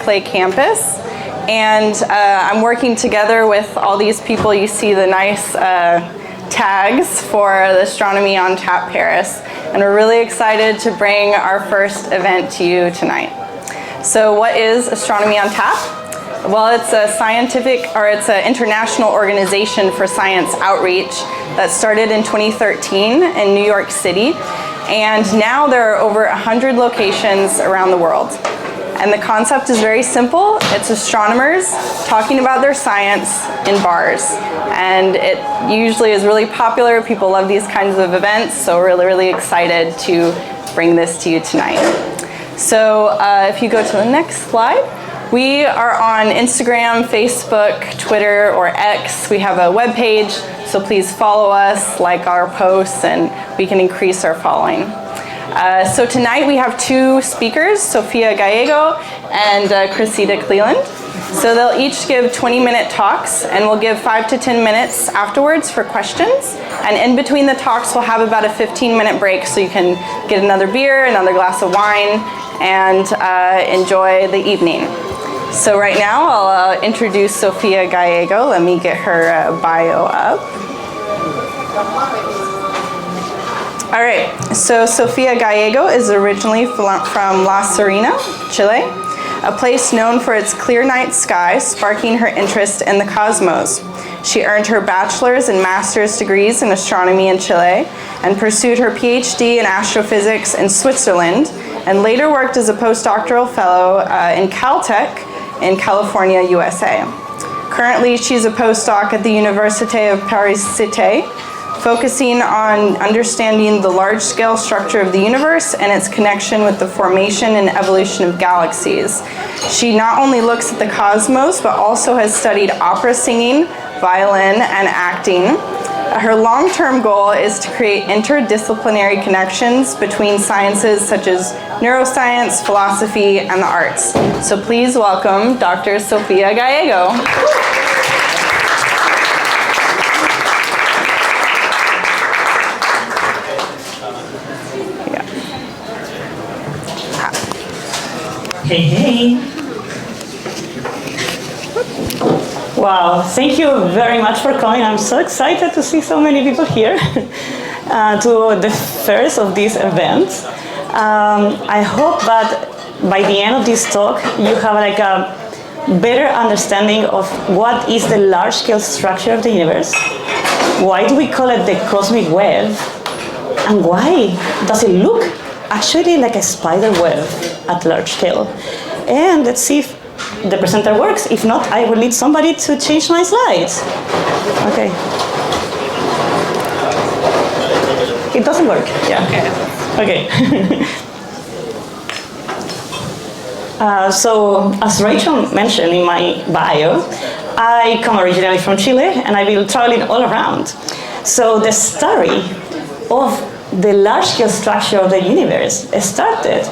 Berkeley campus. And I'm working together with all these people. You see the nice tags for the Astronomy on Tap Paris. And we're really excited to bring our first event to you tonight. So what is Astronomy on Tap? Well, it's a it's an international organization for science outreach that started in 2013 in New York City. And now there are over 100 locations around the world. And the concept is very simple. It's astronomers talking about their science in bars. And it usually is really popular. People love these kinds of events, so we're really, really excited to bring this to you tonight. So if you go to the next slide, we are on Instagram, Facebook, Twitter, or X. We have a webpage, so please follow us, like our posts, and we can increase our following. So tonight we have two speakers, Sofia Gallego and Cressida Cleland. So they'll each give 20-minute talks, and we'll give 5 to 10 minutes afterwards for questions. And in between the talks, we'll have about a 15-minute break, so you can get another beer, another glass of wine, and enjoy the evening. So right now, I'll introduce Sofia Gallego. Let me get her bio up. All right, so Sofia Gallego is originally from La Serena, Chile, a place known for its clear night sky, sparking her interest in the cosmos. She earned her bachelor's and master's degrees in astronomy in Chile and pursued her Ph.D. in astrophysics in Switzerland, and later worked as a postdoctoral fellow in Caltech in California, USA. Currently, she's a postdoc at the University of Paris Cité, focusing on understanding the large-scale structure of the universe and its connection with the formation and evolution of galaxies. She not only looks at the cosmos, but also has studied opera singing, violin, and acting. Her long-term goal is to create interdisciplinary connections between sciences such as neuroscience, philosophy, and the arts. So please welcome Dr. Sofia Gallego. Hey, hey. Wow, thank you very much for coming. I'm so excited to see so many people here to the first of these events. I hope that by the end of this talk, you have like a better understanding of what is the large-scale structure of the universe, why do we call it the cosmic web, and why does it look actually like a spider web at large scale. And let's see if the presenter works. If not, I will need somebody to change my slides. Okay. It doesn't work. Yeah. Okay. So, as Rachel mentioned in my bio, I come originally from Chile, and I've been traveling all around. So the story of the large-scale structure of the universe started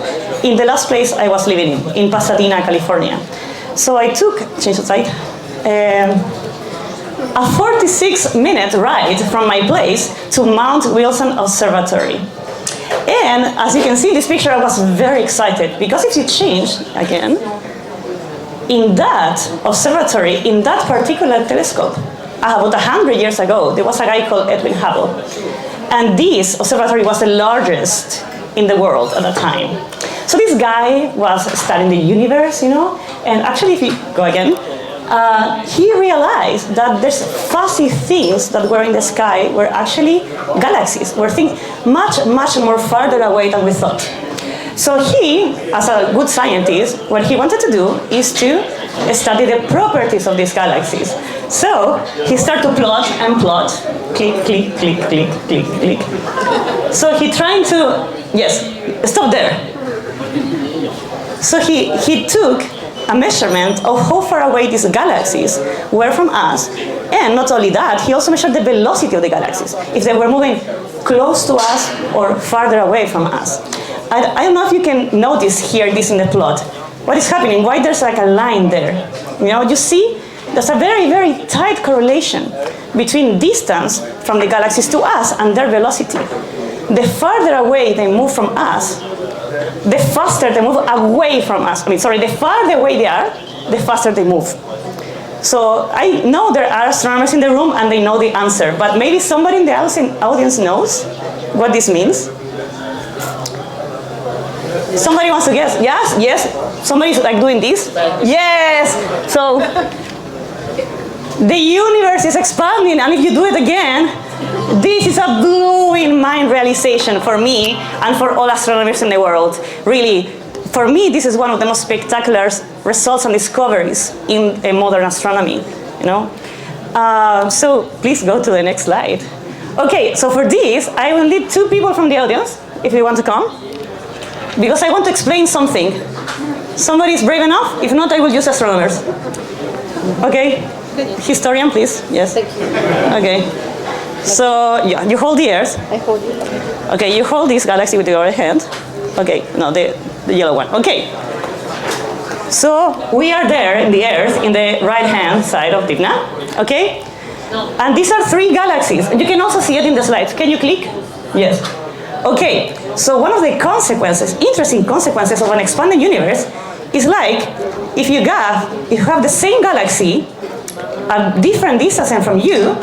in the last place I was living in Pasadena, California. So I took, change the slide, a 46-minute ride from my place to Mount Wilson Observatory. And as you can see in this picture, I was very excited because if you change again, in that observatory, in that particular telescope, about 100 years ago, there was a guy called Edwin Hubble. And this observatory was the largest in the world at the time. So this guy was studying the universe, you know, and actually if you go again, he realized that there's fuzzy things that were in the sky were actually galaxies, were things much, much more farther away than we thought. So he, as a good scientist, what he wanted to do is to study the properties of these galaxies. So he started to plot and plot, click, click, click, click, click, click. So he trying to, yes, stop there. So he took a measurement of how far away these galaxies were from us. And not only that, he also measured the velocity of the galaxies, if they were moving close to us or farther away from us. I don't know if you can notice here this in the plot. What is happening? Why there's like a line there? You know, you see, there's a very, very tight correlation between distance from the galaxies to us and their velocity. The farther away they move from us, the faster they move away from us. The farther away they are, the faster they move. So I know there are astronomers in the room and they know the answer, but maybe somebody in the audience knows what this means. Somebody wants to guess? Yes? Yes? Somebody's like doing this? Yes! So the universe is expanding, and if you do it again, this is a blowing mind realization for me and for all astronomers in the world. Really, for me, this is one of the most spectacular results and discoveries in modern astronomy. So please go to the next slide. Okay, so for this, I will need 2 people from the audience, if you want to come, because I want to explain something. Somebody is brave enough? If not, I will use astronomers. Okay? Historian, please. Yes. Thank you. Okay. So, yeah, you hold the earth. I hold it. Okay, you hold this galaxy with your hand. Okay, no, the yellow one. Okay. So, we are there in the earth, in the right-hand side of Divna. Okay? And these are 3 galaxies. And you can also see it in the slides. Can you click? Yes. Okay, so one of the consequences, interesting consequences of an expanding universe is like if you have the same galaxy at different distances from you,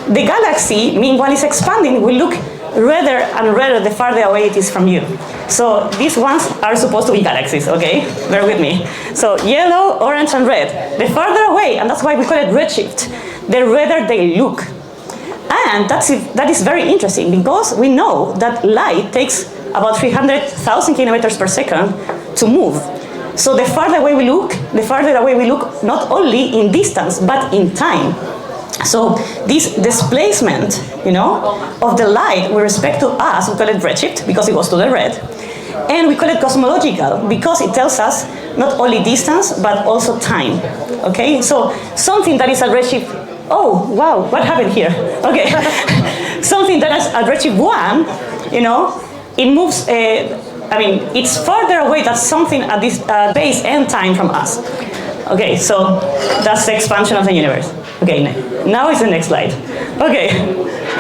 the galaxy, meanwhile it's expanding, will look redder and redder the farther away it is from you. So these ones are supposed to be galaxies, okay? Bear with me. So yellow, orange, and red. The farther away, and that's why we call it redshift, the redder they look. And that is very interesting because we know that light takes about 300,000 kilometers per second to move. So the farther away we look, not only in distance, but in time. So this displacement, of the light with respect to us, we call it redshift because it goes to the red. And we call it cosmological because it tells us not only distance, but also time. Okay, so something that is at redshift, oh, wow, what happened here? Okay, something that is at redshift 1, it moves, it's farther away than something at this base and time from us. Okay, so that's the expansion of the universe. Okay, now is the next slide. Okay,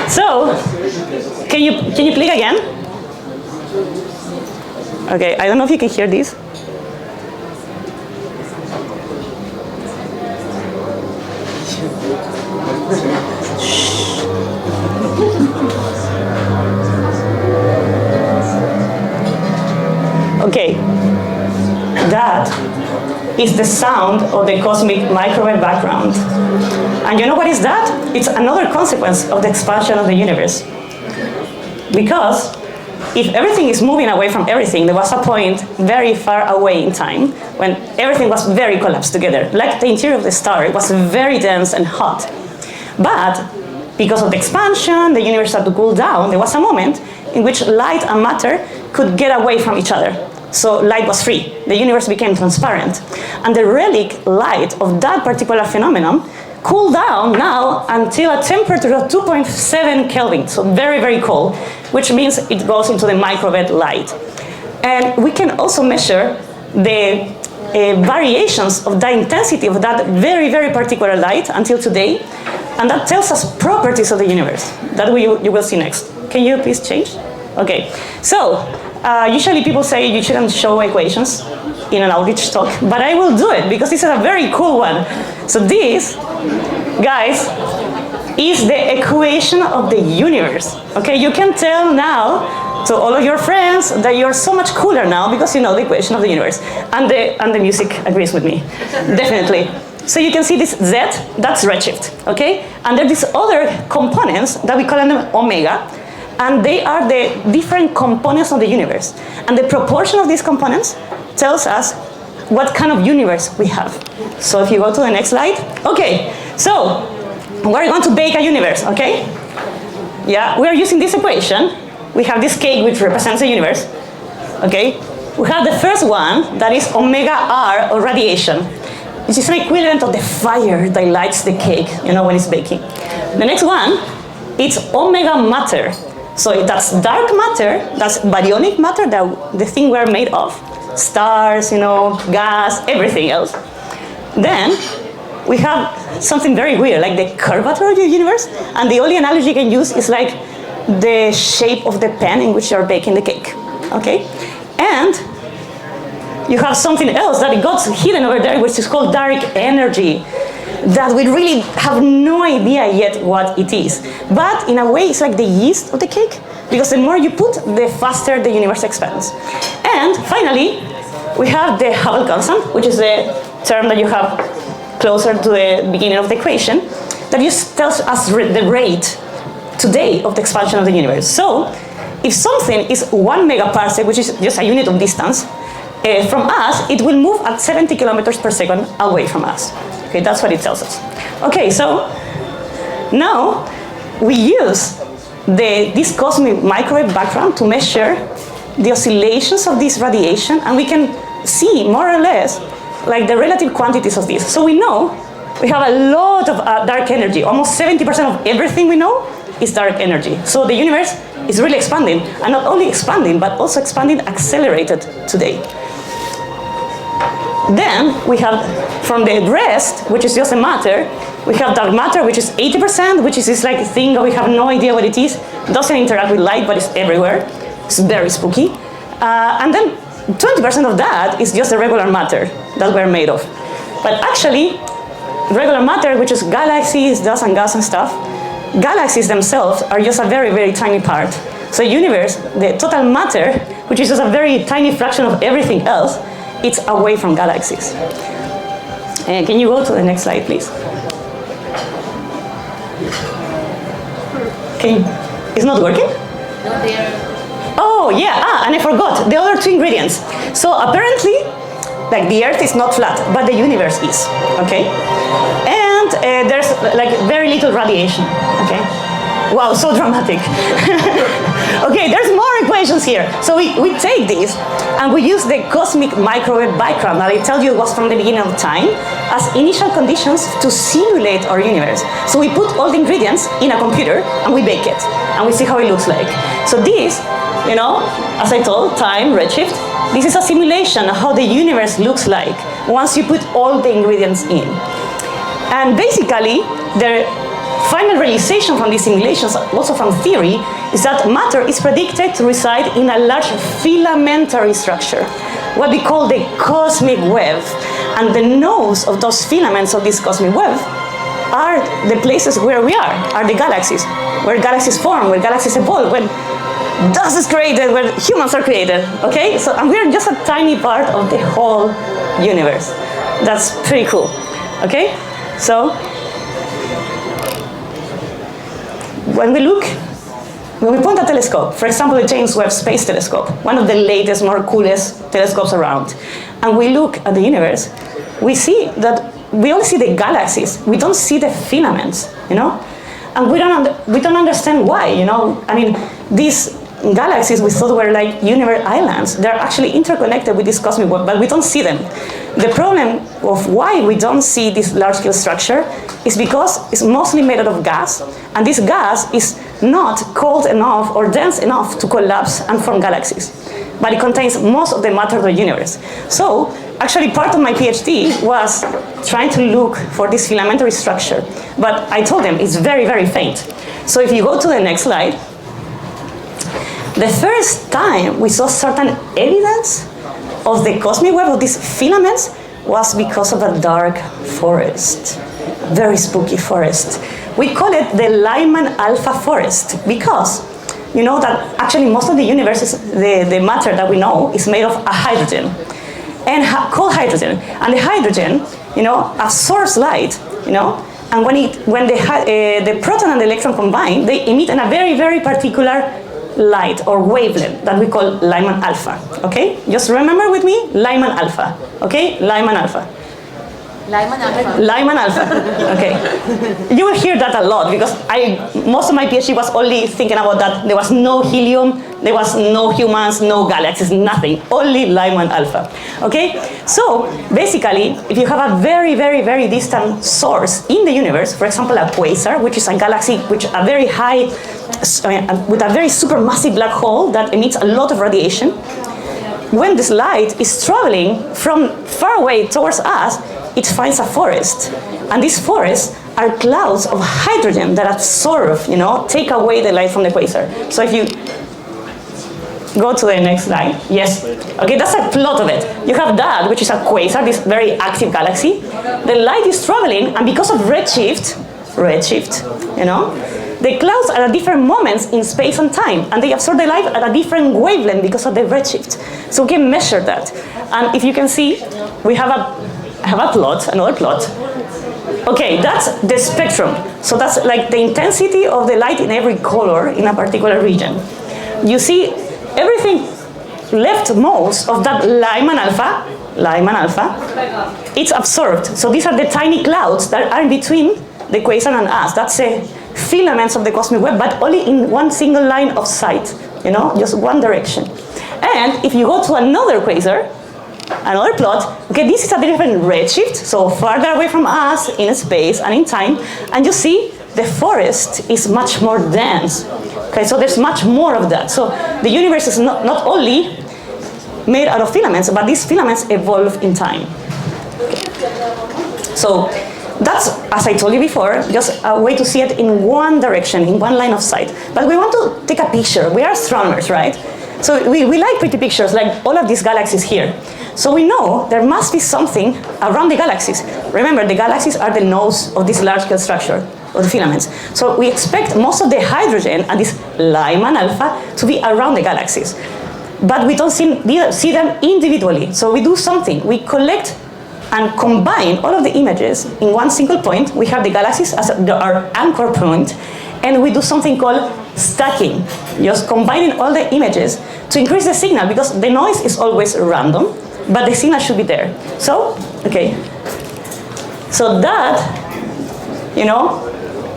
so can you click again? Okay, I don't know if you can hear this. Okay, that is the sound of the cosmic microwave background. And you know what is that? It's another consequence of the expansion of the universe. Because if everything is moving away from everything, there was a point very far away in time when everything was very collapsed together. Like the interior of the star, it was very dense and hot. But because of the expansion, the universe had to cool down. There was a moment in which light and matter could get away from each other. So light was free. The universe became transparent. And the relic light of that particular phenomenon cooled down now until a temperature of 2.7 Kelvin, so very, very cold, which means it goes into the microwave light. And we can also measure the variations of the intensity of that very, very particular light until today. And that tells us properties of the universe that you will see next. Can you please change? Okay, so usually people say you shouldn't show equations in an outreach talk, but I will do it because this is a very cool one. So this, guys, is the equation of the universe. Okay, you can tell now to all of your friends that you're so much cooler now because you know the equation of the universe. And the music agrees with me, definitely. So you can see this Z, that's redshift, okay? And there are these other components that we call them omega, and they are the different components of the universe. And the proportion of these components tells us what kind of universe we have. So if you go to the next slide. Okay, so we're going to bake a universe, okay? Yeah, we are using this equation. We have this cake which represents the universe, okay? We have the first one, that is omega R, or radiation, which is an equivalent of the fire that lights the cake, when it's baking. The next one, it's omega matter. So that's dark matter, that's baryonic matter, the thing we're made of. Stars, gas, everything else. Then we have something very weird, like the curvature of the universe. And the only analogy you can use is like the shape of the pan in which you're baking the cake. Okay? And you have something else that it got hidden over there, which is called dark energy, that we really have no idea yet what it is. But in a way, it's like the yeast of the cake, because the more you put, the faster the universe expands. And finally, we have the Hubble constant, which is the term that you have closer to the beginning of the equation, that just tells us the rate today of the expansion of the universe. So, if something is 1 megaparsec, which is just a unit of distance, from us, it will move at 70 kilometers per second away from us. Okay, that's what it tells us. Okay, so now we use this cosmic microwave background to measure the oscillations of this radiation, and we can see more or less like the relative quantities of this. So we know we have a lot of dark energy. Almost 70% of everything we know is dark energy. So the universe is really expanding, and not only expanding, but also expanding accelerated today. Then we have, from the rest, which is just the matter, we have dark matter, which is 80%, which is this like thing that we have no idea what it is. Doesn't interact with light, but it's everywhere. It's very spooky. And then 20% of that is just the regular matter that we're made of. But actually, regular matter, which is galaxies, dust and gas and stuff, galaxies themselves are just a very, very tiny part. So universe, the total matter, which is just a very tiny fraction of everything else, it's away from galaxies. Can you go to the next slide, please? It's not working? No, they are. Oh, yeah, and I forgot, the other two ingredients. So apparently, like the Earth is not flat, but the universe is, okay? And there's like very little radiation, okay? Wow, so dramatic. Okay, there's more equations here. So we take this, and we use the cosmic microwave background that I told you was from the beginning of time as initial conditions to simulate our universe. So we put all the ingredients in a computer, and we bake it, and we see how it looks like. So this, you know, as I told, time, redshift, this is a simulation of how the universe looks like once you put all the ingredients in. And basically, the final realization from these simulations, also from theory, is that matter is predicted to reside in a large filamentary structure, what we call the cosmic web. And the nodes of those filaments of this cosmic web are the places where we are the galaxies, where galaxies form, where galaxies evolve, when dust is created, where humans are created, okay? So, and we're just a tiny part of the whole universe. That's pretty cool, okay? So, when we point a telescope, for example, the James Webb Space Telescope, one of the latest, more coolest telescopes around, and we look at the universe, we see that we only see the galaxies. We don't see the filaments, you know? And we don't understand why, you know? I mean, these galaxies we thought were like universe islands. They're actually interconnected with this cosmic web, but we don't see them. The problem of why we don't see this large-scale structure is because it's mostly made out of gas, and this gas is not cold enough or dense enough to collapse and form galaxies. But it contains most of the matter of the universe. So, actually part of my PhD was trying to look for this filamentary structure. But I told them it's very, very faint. So if you go to the next slide, the first time we saw certain evidence of the cosmic web of these filaments was because of a dark forest, very spooky forest. We call it the Lyman alpha forest because you know that actually most of the universe, the matter that we know is made of a hydrogen, and cold hydrogen. And the hydrogen, you know, absorbs light, you know, and when the proton and the electron combine, they emit in a very, very particular light or wavelength that we call Lyman alpha, okay? Just remember with me, Lyman alpha, okay? Lyman alpha. Lyman alpha. Lyman alpha, okay. You will hear that a lot because most of my PhD was only thinking about that. There was no helium, there was no humans, no galaxies, nothing, only Lyman alpha, okay? So basically, if you have a very, very, very distant source in the universe, for example, a quasar, which is a galaxy which a very high, with a very supermassive black hole that emits a lot of radiation, when this light is traveling from far away towards us, it finds a forest. And these forests are clouds of hydrogen that absorb, you know, take away the light from the quasar. So if you, Go to the next slide. Yes. Okay, that's a plot of it. You have that, which is a quasar, this very active galaxy. The light is traveling, and because of redshift, you know, the clouds are at different moments in space and time, and they absorb the light at a different wavelength because of the redshift. So we can measure that. And if you can see, we have a plot, another plot. Okay, that's the spectrum. So that's like the intensity of the light in every color in a particular region. You see everything leftmost of that Lyman alpha, it's absorbed. So these are the tiny clouds that are in between the quasar and us. That's the filaments of the cosmic web, but only in one single line of sight, you know, just one direction. And if you go to another quasar, another plot, okay, this is a different redshift, so farther away from us in space and in time, and you see the forest is much more dense. Okay, so there's much more of that. So the universe is not only made out of filaments, but these filaments evolve in time. Okay. So that's, as I told you before, just a way to see it in one direction, in one line of sight. But we want to take a picture. We are astronomers, right? So we like pretty pictures, like all of these galaxies here. So we know there must be something around the galaxies. Remember, the galaxies are the nose of this large-scale structure of the filaments. So we expect most of the hydrogen and this Lyman alpha to be around the galaxies. But we don't see them individually. So we do something. We collect and combine all of the images in one single point. We have the galaxies as our anchor point, and we do something called stacking, just combining all the images to increase the signal, because the noise is always random, but the signal should be there. So, okay. So that, you know,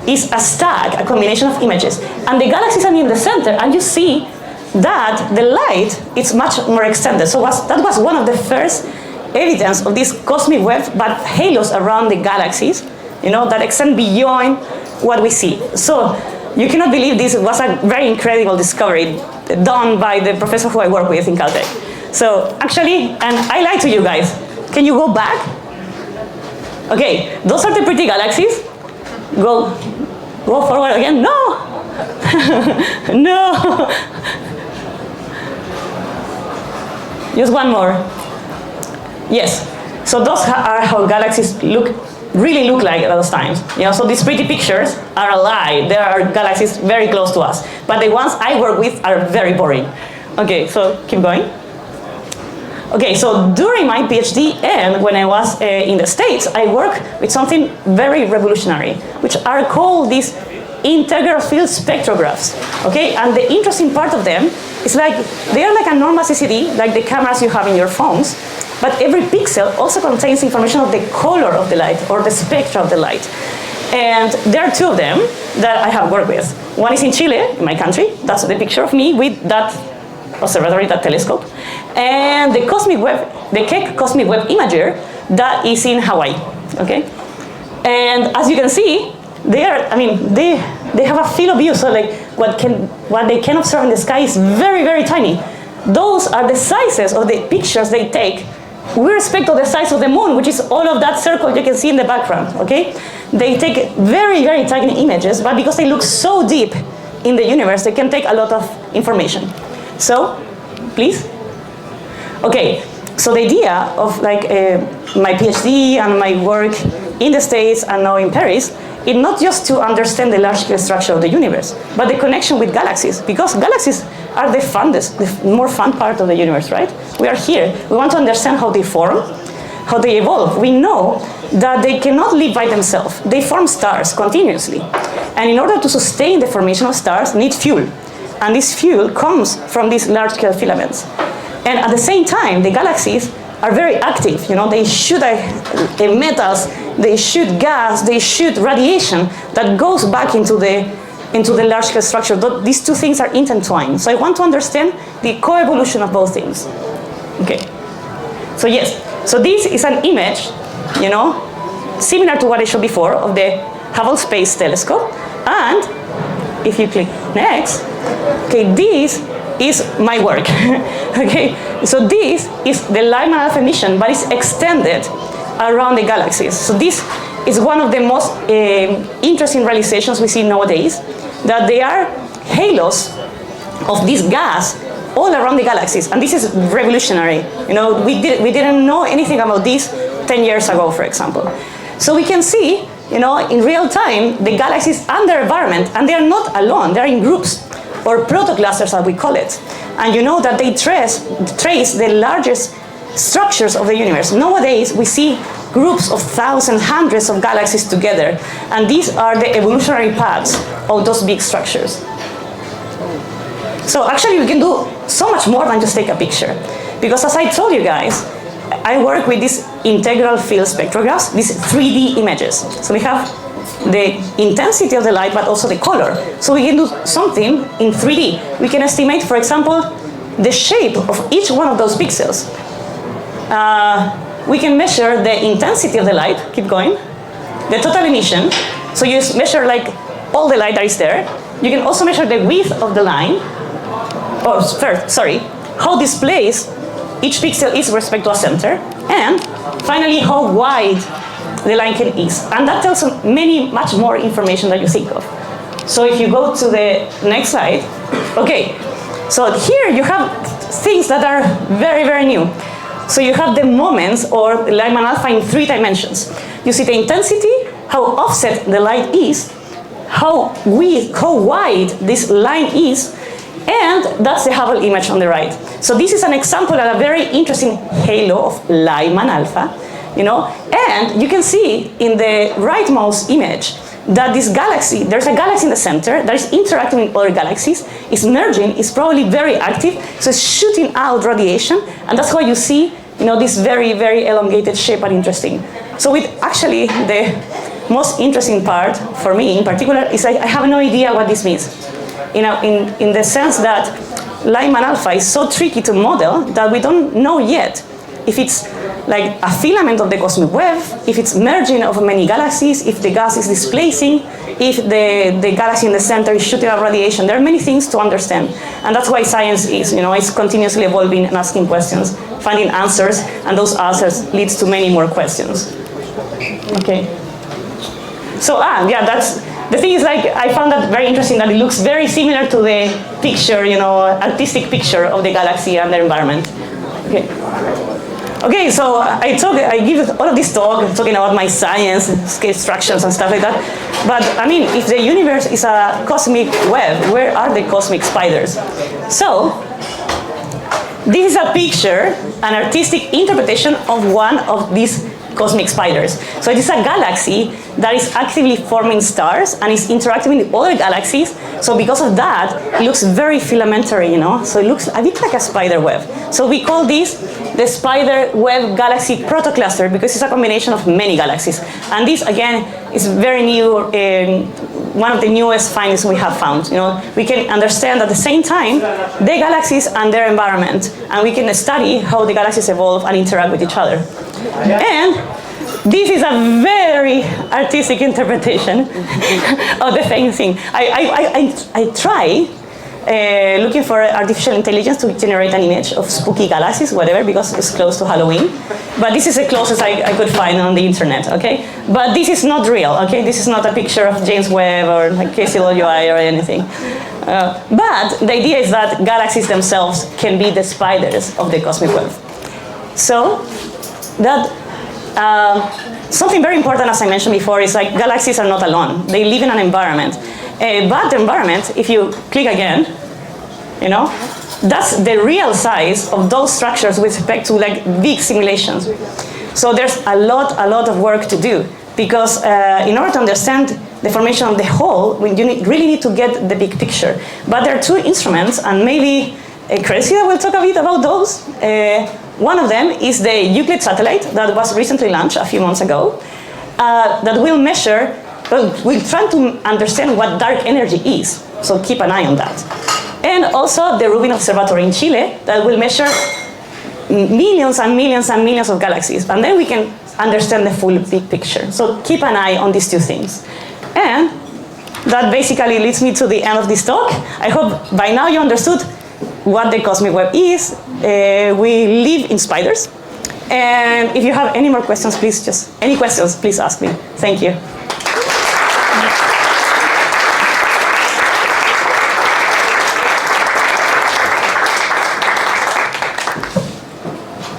is a stack, a combination of images. And the galaxies are in the center, and you see that the light is much more extended. So that was one of the first evidence of this cosmic web, but halos around the galaxies, you know, that extend beyond what we see. So you cannot believe this was a very incredible discovery done by the professor who I work with in Caltech. So actually, and I lied to you guys. Can you go back? Okay, those are the pretty galaxies. Go forward again. No, no. Just one more. Yes. So those are how galaxies really look like at those times. You know, so these pretty pictures are a lie. There are galaxies very close to us, but the ones I work with are very boring. Okay, so keep going. Okay, so during my PhD and when I was in the States, I worked with something very revolutionary, which are called these integral field spectrographs. Okay, and the interesting part of them is like they are like a normal CCD, like the cameras you have in your phones, but every pixel also contains information of the color of the light or the spectra of the light. And there are two of them that I have worked with. One is in Chile, in my country. That's the picture of me with that observatory, that telescope. And the cosmic web, the Keck Cosmic Web Imager, that is in Hawaii. Okay? And as you can see, they have a field of view, so like what they can observe in the sky is very, very tiny. Those are the sizes of the pictures they take with respect to the size of the moon, which is all of that circle you can see in the background, okay? They take very, very tiny images, but because they look so deep in the universe, they can take a lot of information. So, please? Okay, so the idea of like my PhD and my work in the States and now in Paris is not just to understand the large-scale structure of the universe, but the connection with galaxies, because galaxies are the funnest, the more fun part of the universe, right? We are here. We want to understand how they form, how they evolve. We know that they cannot live by themselves. They form stars continuously. And in order to sustain the formation of stars, need fuel. And this fuel comes from these large-scale filaments. And at the same time, the galaxies are very active. You know, they shoot metals, they shoot gas, they shoot radiation that goes back into the large-scale structure. These two things are intertwined. So I want to understand the coevolution of both things. Okay. So yes. So this is an image, you know, similar to what I showed before of the Hubble Space Telescope. And if you click next, okay, this is my work. Okay. So this is the Lyman alpha emission, but it's extended around the galaxies. So this is one of the most interesting realizations we see nowadays, that they are halos of this gas all around the galaxies, and this is revolutionary. You know, we didn't know anything about this 10 years ago, for example. So we can see, you know, in real time, the galaxies and their environment, and they are not alone, they're in groups, or protoclusters as we call it. And you know that they trace the largest structures of the universe. Nowadays, we see groups of thousands, hundreds of galaxies together, and these are the evolutionary paths of those big structures. So actually, we can do so much more than just take a picture. Because as I told you guys, I work with these integral field spectrographs, these 3D images. So we have the intensity of the light, but also the color. So we can do something in 3D. We can estimate, for example, the shape of each one of those pixels. We can measure the intensity of the light, keep going, the total emission. So you measure like all the light that is there. You can also measure the width of the line, or first, sorry, how displaced each pixel is with respect to a center, and finally how wide the line is. And that tells us much more information than you think of. So if you go to the next slide, okay, so here you have things that are very, very new. So you have the moments, or Lyman alpha, in 3 dimensions. You see the intensity, how offset the light is, how wide this line is, and that's the Hubble image on the right. So this is an example of a very interesting halo of Lyman alpha, you know, and you can see in the rightmost image that this galaxy, there's a galaxy in the center that is interacting with other galaxies, is merging, is probably very active, so it's shooting out radiation, and that's why you see, you know, this very, very elongated shape and interesting. So with actually the most interesting part for me in particular is I have no idea what this means. You know, in the sense that Lyman alpha is so tricky to model that we don't know yet if it's like a filament of the cosmic web, if it's merging of many galaxies, if the gas is displacing, if the galaxy in the center is shooting out radiation. There are many things to understand. And that's why science is, you know, it's continuously evolving and asking questions, finding answers, and those answers leads to many more questions. Okay. So, yeah, that's, the thing is, like, I found that very interesting that it looks very similar to the picture, you know, artistic picture of the galaxy and their environment. Okay. Okay, so I give all of this talk talking about my science, scale structures and stuff like that. But I mean, if the universe is a cosmic web, where are the cosmic spiders? So this is a picture, an artistic interpretation of one of these cosmic spiders. So it is a galaxy that is actively forming stars and is interacting with other galaxies. So because of that, it looks very filamentary, you know? So it looks a bit like a spider web. So we call this the spider web galaxy protocluster because it's a combination of many galaxies. And this, again, is very new, one of the newest findings we have found. You know, we can understand at the same time the galaxies and their environment, and we can study how the galaxies evolve and interact with each other. And this is a very artistic interpretation of the same thing. I try looking for artificial intelligence to generate an image of spooky galaxies, whatever, because it's close to Halloween. But this is the closest I could find on the internet, okay? But this is not real, okay? This is not a picture of James Webb or like KCWI or anything. But the idea is that galaxies themselves can be the spiders of the cosmic web. So that something very important, as I mentioned before, is like galaxies are not alone. They live in an environment. But the environment, if you click again, you know, that's the real size of those structures with respect to like big simulations. So there's a lot of work to do because in order to understand the formation of the whole, you really need to get the big picture. But there are 2 instruments, and maybe Cressida will talk a bit about those. One of them is the Euclid satellite that was recently launched a few months ago that will measure, we'll try to understand what dark energy is, so keep an eye on that. And also the Rubin Observatory in Chile that will measure millions and millions and millions of galaxies, and then we can understand the full big picture. So keep an eye on these 2 things. And that basically leads me to the end of this talk. I hope by now you understood what the cosmic web is. We live in spiders. And if you have any more questions, please please ask me. Thank you.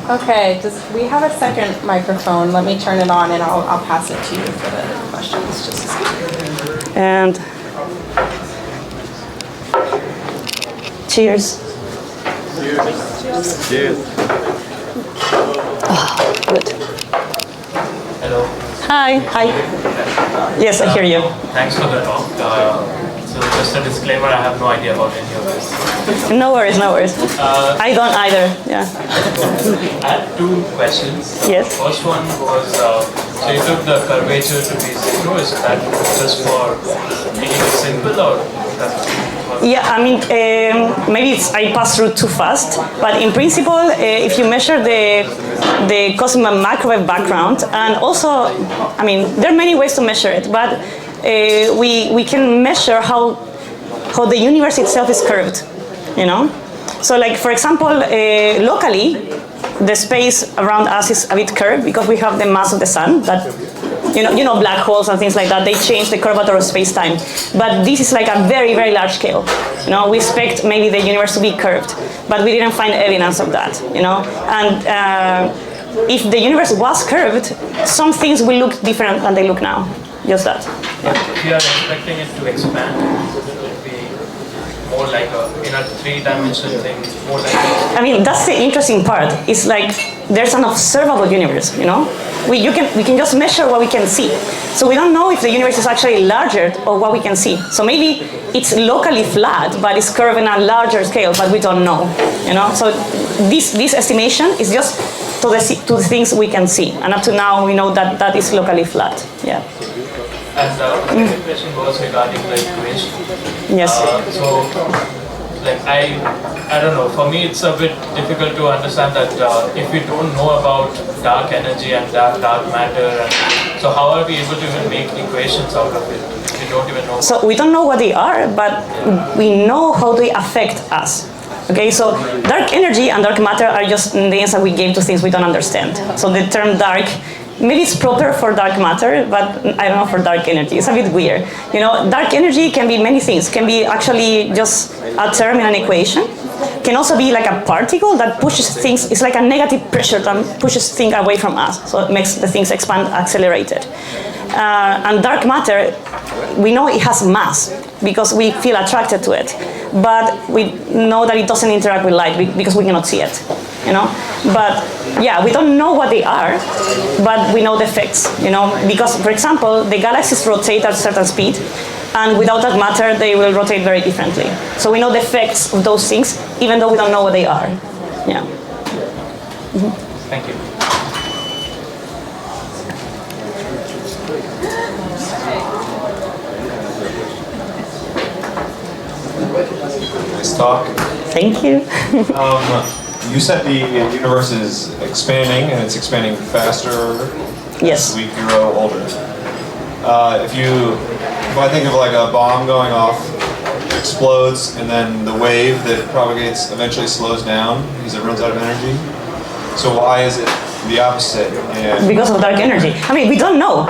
Okay, we have a second microphone. Let me turn it on and I'll pass it to you for the questions. Just a second. And cheers. Cheers. Oh, good. Hello. Hi. Hi. Yes, I hear you. Thanks for the talk. So just a disclaimer, I have no idea about any of this. No worries, no worries. I don't either. Yeah. I had two questions. Yes. First one was, so you took the curvature to be 0. Is that just for making it simple or Yeah, I mean, maybe I passed through too fast, but in principle, if you measure the cosmic microwave background, and also, I mean, there are many ways to measure it, but we can measure how the universe itself is curved, you know? So like, for example, locally, the space around us is a bit curved because we have the mass of the sun that, you know, black holes and things like that, they change the curvature of space-time. But this is like a very, very large scale. You know, we expect maybe the universe to be curved, but we didn't find evidence of that, you know? And if the universe was curved, some things will look different than they look now. Just that. Yeah. if you are expecting it to expand, would it be more like in a 3-dimensional thing, more like I mean, that's the interesting part. It's like there's an observable universe, you know? We can just measure what we can see. So we don't know if the universe is actually larger or what we can see. So maybe it's locally flat, but it's curved in a larger scale, but we don't know, you know? So this estimation is just to the things we can see. And up to now, we know that that is locally flat, yeah. And the second question was regarding the equation. Yes. So, like I don't know. For me, it's a bit difficult to understand that if we don't know about dark energy and dark matter, and so how are we able to even make equations out of it? We don't even know. So we don't know what they are, but we know how they affect us. Okay, so dark energy and dark matter are just names that we gave to things we don't understand. So the term dark, maybe it's proper for dark matter, but I don't know for dark energy. It's a bit weird. You know, dark energy can be many things. Can be actually just a term in an equation. Can also be like a particle that pushes things. It's like a negative pressure that pushes things away from us. So it makes the things expand accelerated. And dark matter, we know it has mass because we feel attracted to it. But we know that it doesn't interact with light because we cannot see it, you know? But yeah, we don't know what they are, but we know the effects, you know? Because, for example, the galaxies rotate at a certain speed, and without that matter, they will rotate very differently. So we know the effects of those things, even though we don't know what they are, yeah. Mm-hmm. Thank you. Nice talk. Thank you. You said the universe is expanding, and it's expanding faster Yes. as we grow older. If I think of like a bomb going off, explodes, and then the wave that propagates eventually slows down because it runs out of energy. So why is it the opposite? And Because of dark energy. I mean, we don't know.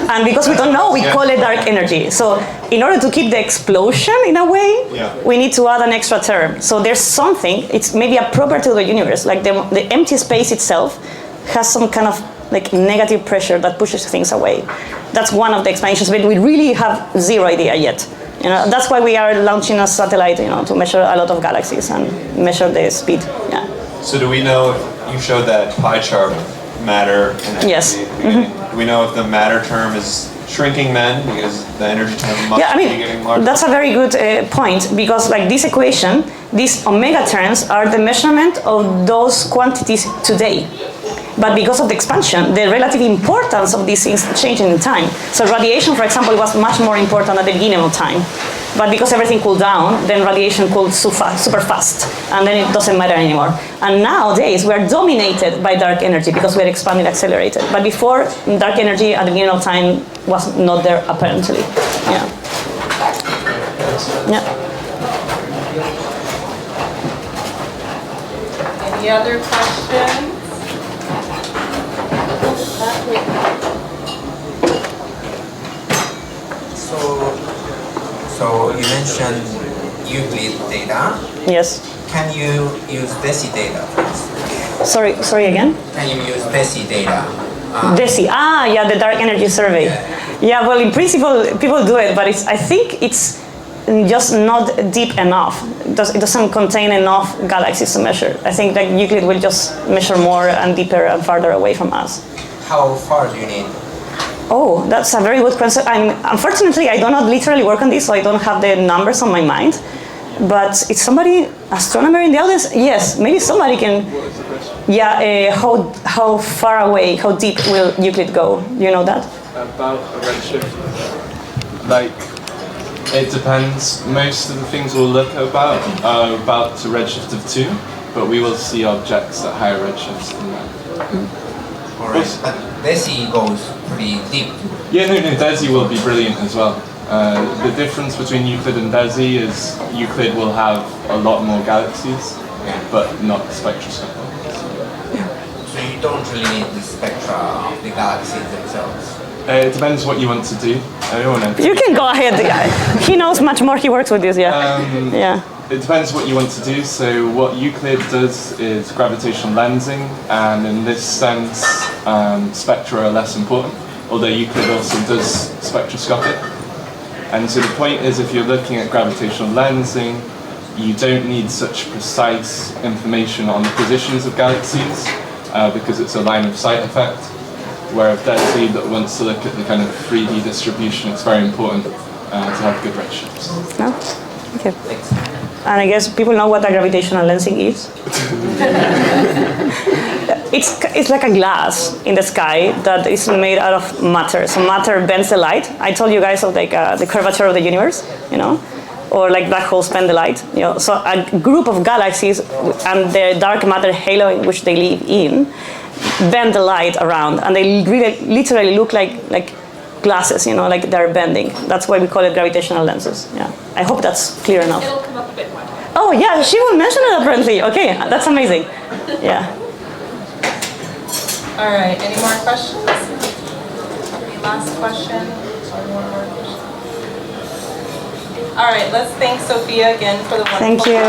And because we don't know, we call it dark energy. So in order to keep the explosion in a way, we need to add an extra term. So there's something, it's maybe a property of the universe, like the empty space itself has some kind of like negative pressure that pushes things away. That's one of the explanations, but we really have zero idea yet. You know, that's why we are launching a satellite, you know, to measure a lot of galaxies and measure the speed. Yeah. so do we know if you showed that pie chart of matter and energy? Yes. At the beginning? Do we know if the matter term is shrinking then because the energy term must Yeah, I be mean, getting larger? that's a very good point because like this equation, these omega terms are the measurement of those quantities today. But because of the expansion, the relative importance of these things changing in time. So radiation, for example, was much more important at the beginning of time. But because everything cooled down, then radiation cooled super fast, and then it doesn't matter anymore. And nowadays, we're dominated by dark energy because we're expanding accelerated. But before, dark energy at the beginning of time was not there, apparently. Yeah. Yeah. Any other questions? So you mentioned Euclid data. Yes. Can you use DESI data, for instance? Sorry again? Can you use DESI data? DESI, yeah, the dark energy survey. Yeah, well, in principle, people do it, but I think it's just not deep enough. It doesn't contain enough galaxies to measure. I think that Euclid will just measure more and deeper and farther away from us. How far do you need? Oh, that's a very good question. Unfortunately, I do not literally work on this, so I don't have the numbers on my mind. But is somebody, astronomer in the audience? Yes, maybe somebody can. Yeah, how far away, how deep will Euclid go? Do you know that? About a redshift. Like, it depends. Most of the things we'll look about are about a redshift of 2, but we will see objects at higher redshifts than that. Alright, but DESI goes pretty deep. Yeah, no, DESI will be brilliant as well. The difference between Euclid and DESI is Euclid will have a lot more galaxies, but not spectroscopic. So you don't really need the spectra of the galaxies themselves. It depends what you want to do. I don't want to. You can go ahead. He knows much more. He works with this. Yeah. Yeah. It depends what you want to do. So what Euclid does is gravitational lensing, and in this sense, spectra are less important. Although Euclid also does spectroscopic. And so the point is, if you're looking at gravitational lensing, you don't need such precise information on the positions of galaxies because it's a line of sight effect. Whereas DESI that wants to look at the kind of 3D distribution, it's very important to have good redshifts. No? Okay. And I guess people know what a gravitational lensing is. It's like a glass in the sky that is made out of matter. So matter bends the light. I told you guys of like the curvature of the universe, you know, or like black holes bend the light. You know, so a group of galaxies and the dark matter halo in which they live in bend the light around, and they really literally look like glasses, you know, like they're bending. That's why we call it gravitational lenses. Yeah, I hope that's clear enough. It'll come up a bit more. Oh yeah, she will mention it apparently. Okay, that's amazing. Yeah. All right, any more questions? Any last question? Or one more question? All right, let's thank Sofia again for the wonderful Thank you.